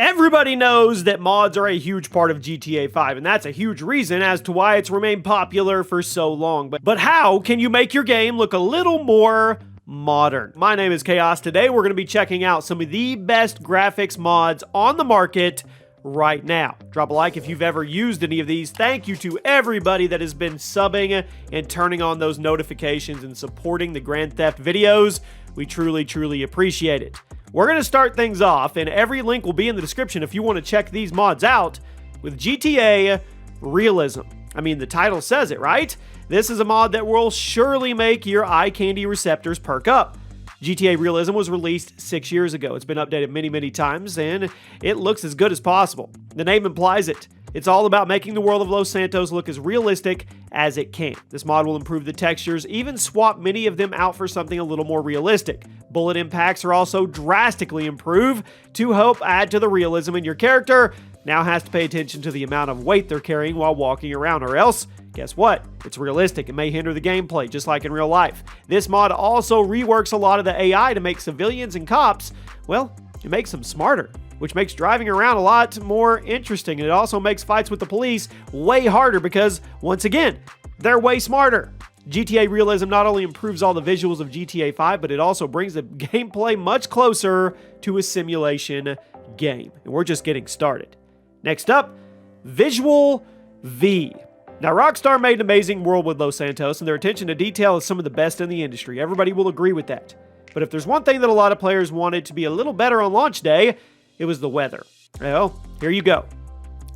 Everybody knows that mods are a huge part of GTA 5, and that's a huge reason as to why it's remained popular for so long. But how can you make your game look a little more modern? My name is Chaos. Today we're going to be checking out some of the best graphics mods on the market right now. Drop a like if you've ever used any of these. Thank you to everybody that has been subbing and turning on those notifications and supporting the Grand Theft videos. We truly appreciate it. We're going to start things off, and every link will be in the description if you want to check these mods out, with GTA Realism. I mean, the title says it, right? This is a mod that will surely make your eye candy receptors perk up. GTA Realism was released 6 years ago. It's been updated many times, and it looks as good as possible. The name implies it. It's all about making the world of Los Santos look as realistic as it can. This mod will improve the textures, even swap many of them out for something a little more realistic. Bullet impacts are also drastically improved to help add to the realism in your character. Now has to pay attention to the amount of weight they're carrying while walking around, or else, guess what? It's realistic. It may hinder the gameplay, just like in real life. This mod also reworks a lot of the AI to make civilians and cops, well, it makes them smarter, which makes driving around a lot more interesting. And it also makes fights with the police way harder because, once again, they're way smarter. GTA Realism not only improves all the visuals of GTA 5, but it also brings the gameplay much closer to a simulation game. And we're just getting started. Next up, VISUALV. Now, Rockstar made an amazing world with Los Santos, and their attention to detail is some of the best in the industry. Everybody will agree with that. But if there's one thing that a lot of players wanted to be a little better on launch day, it was the weather. Well, here you go.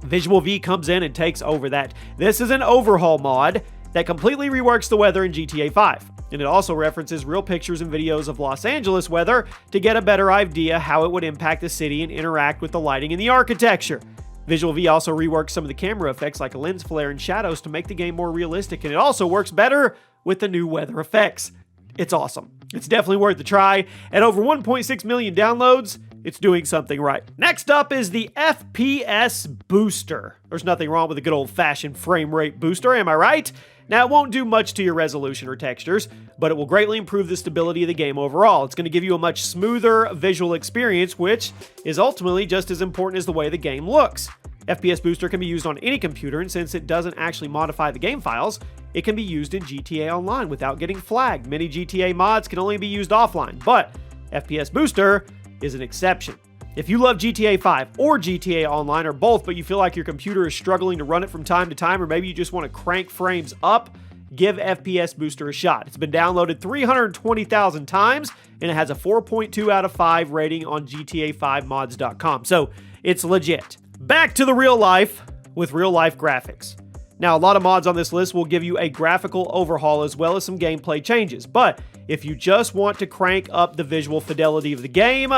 VISUALV comes in and takes over that. This is an overhaul mod that completely reworks the weather in GTA 5. And it also references real pictures and videos of Los Angeles weather to get a better idea how it would impact the city and interact with the lighting and the architecture. VISUALV also reworks some of the camera effects like a lens flare and shadows to make the game more realistic, and it also works better with the new weather effects. It's awesome. It's definitely worth a try. At over 1.6 million downloads, it's doing something right. Next up is the FPS booster. There's nothing wrong with a good old-fashioned frame rate booster, am I right? Now, it won't do much to your resolution or textures, but it will greatly improve the stability of the game overall. It's going to give you a much smoother visual experience, which is ultimately just as important as the way the game looks. FPS Booster can be used on any computer, and since it doesn't actually modify the game files, it can be used in GTA Online without getting flagged. Many GTA mods can only be used offline, but FPS Booster is an exception. If you love GTA 5 or GTA Online or both, but you feel like your computer is struggling to run it from time to time, or maybe you just want to crank frames up, give FPS Booster a shot. It's been downloaded 320,000 times, and it has a 4.2 out of 5 rating on GTA5mods.com, so it's legit. Back to the real life with real life graphics. Now, a lot of mods on this list will give you a graphical overhaul as well as some gameplay changes, but if you just want to crank up the visual fidelity of the game,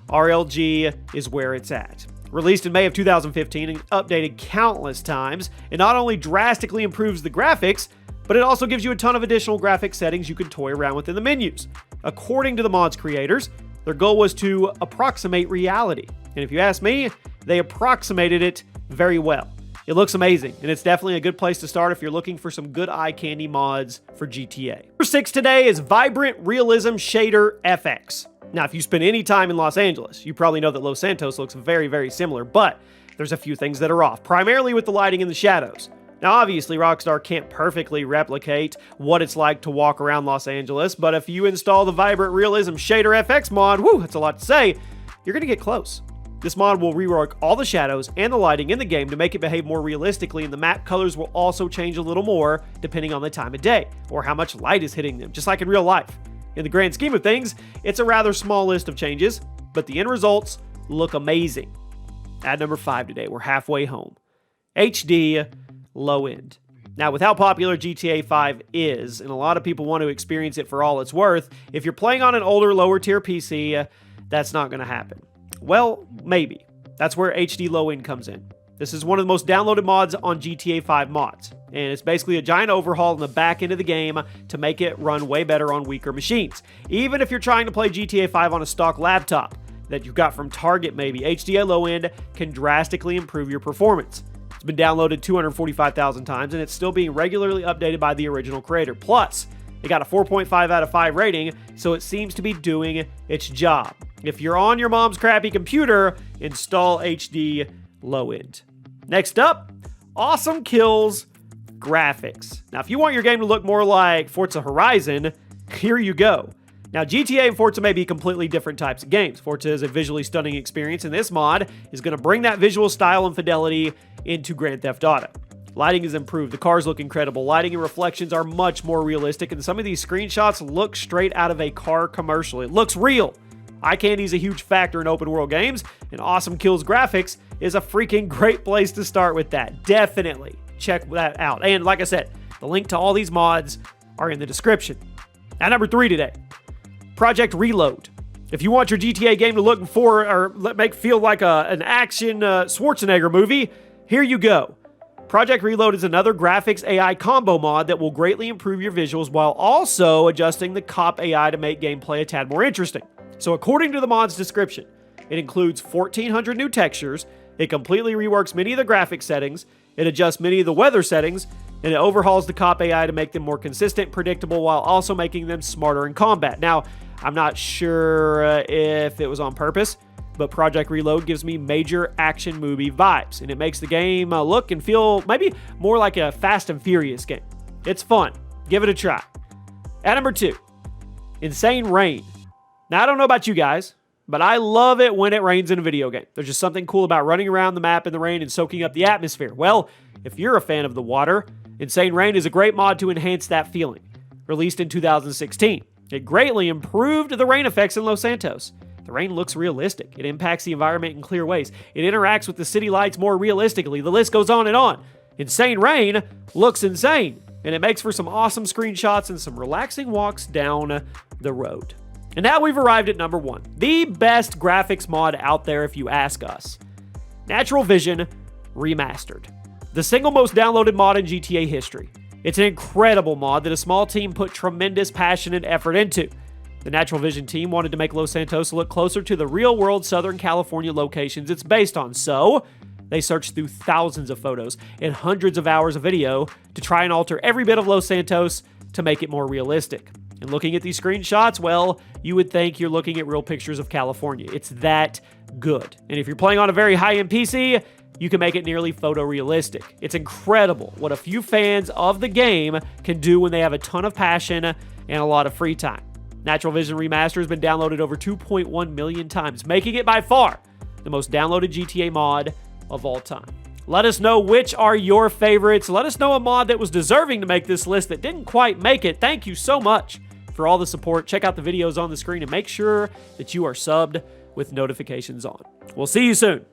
RLG is where it's at. Released in May of 2015 and updated countless times, it not only drastically improves the graphics, but it also gives you a ton of additional graphic settings you can toy around with in the menus. According to the mod's creators, their goal was to approximate reality. And if you ask me, they approximated it very well. It looks amazing, and it's definitely a good place to start if you're looking for some good eye candy mods for GTA. Number 6 today is Vibrant Realism Shader FX. Now, if you spend any time in Los Angeles, you probably know that Los Santos looks very similar, but there's a few things that are off, primarily with the lighting and the shadows. Now, obviously, Rockstar can't perfectly replicate what it's like to walk around Los Angeles, but if you install the Vibrant Realism Shader FX mod, whoo, that's a lot to say, you're going to get close. This mod will rework all the shadows and the lighting in the game to make it behave more realistically, and the map colors will also change a little more depending on the time of day or how much light is hitting them, just like in real life. In the grand scheme of things, it's a rather small list of changes, but the end results look amazing. At number 5 today, we're halfway home. HD Low End. Now, with how popular GTA 5 is, and a lot of people want to experience it for all it's worth, if you're playing on an older, lower tier PC, that's not going to happen. Well, maybe. That's where HD Low End comes in. This is one of the most downloaded mods on GTA 5 mods, and it's basically a giant overhaul in the back end of the game to make it run way better on weaker machines. Even if you're trying to play GTA 5 on a stock laptop that you got from Target maybe, HD Low End can drastically improve your performance. It's been downloaded 245,000 times, and it's still being regularly updated by the original creator. Plus, it got a 4.5 out of 5 rating, so it seems to be doing its job. If you're on your mom's crappy computer, install HD low end. Next up, AWESOMEKILLS graphics. Now, if you want your game to look more like Forza Horizon, here you go. Now, GTA and Forza may be completely different types of games. Forza is a visually stunning experience, and this mod is going to bring that visual style and fidelity into Grand Theft Auto. Lighting is improved, the cars look incredible, lighting and reflections are much more realistic, and some of these screenshots look straight out of a car commercial. It looks real. Eye candy is a huge factor in open world games, and AWESOMEKILLS graphics is a freaking great place to start with that. Definitely check that out. And like I said, the link to all these mods are in the description. At number 3 today, Project Reload. If you want your GTA game to look for or make feel like an action Schwarzenegger movie, here you go. Project Reload is another graphics AI combo mod that will greatly improve your visuals while also adjusting the cop AI to make gameplay a tad more interesting. So according to the mod's description, it includes 1,400 new textures, it completely reworks many of the graphic settings, it adjusts many of the weather settings, and it overhauls the cop AI to make them more consistent, predictable, while also making them smarter in combat. Now, I'm not sure if it was on purpose, but Project Reload gives me major action movie vibes, and it makes the game look and feel maybe more like a Fast and Furious game. It's fun. Give it a try. At number 2, Insane Rain. Now, I don't know about you guys, but I love it when it rains in a video game. There's just something cool about running around the map in the rain and soaking up the atmosphere. Well, if you're a fan of the water, Insane Rain is a great mod to enhance that feeling. Released in 2016, it greatly improved the rain effects in Los Santos. The rain looks realistic. It impacts the environment in clear ways. It interacts with the city lights more realistically. The list goes on and on. Insane Rain looks insane, and it makes for some awesome screenshots and some relaxing walks down the road. And now we've arrived at number 1, the best graphics mod out there if you ask us. NATURALVISION Remastered. The single most downloaded mod in GTA history. It's an incredible mod that a small team put tremendous passion and effort into. The NATURALVISION team wanted to make Los Santos look closer to the real-world Southern California locations it's based on, so they searched through thousands of photos and hundreds of hours of video to try and alter every bit of Los Santos to make it more realistic. And looking at these screenshots, well, you would think you're looking at real pictures of California. It's that good. And if you're playing on a very high-end PC, you can make it nearly photorealistic. It's incredible what a few fans of the game can do when they have a ton of passion and a lot of free time. NATURALVISION Remaster has been downloaded over 2.1 million times, making it by far the most downloaded GTA mod of all time. Let us know which are your favorites. Let us know a mod that was deserving to make this list that didn't quite make it. Thank you so much for all the support. Check out the videos on the screen and make sure that you are subbed with notifications on. We'll see you soon.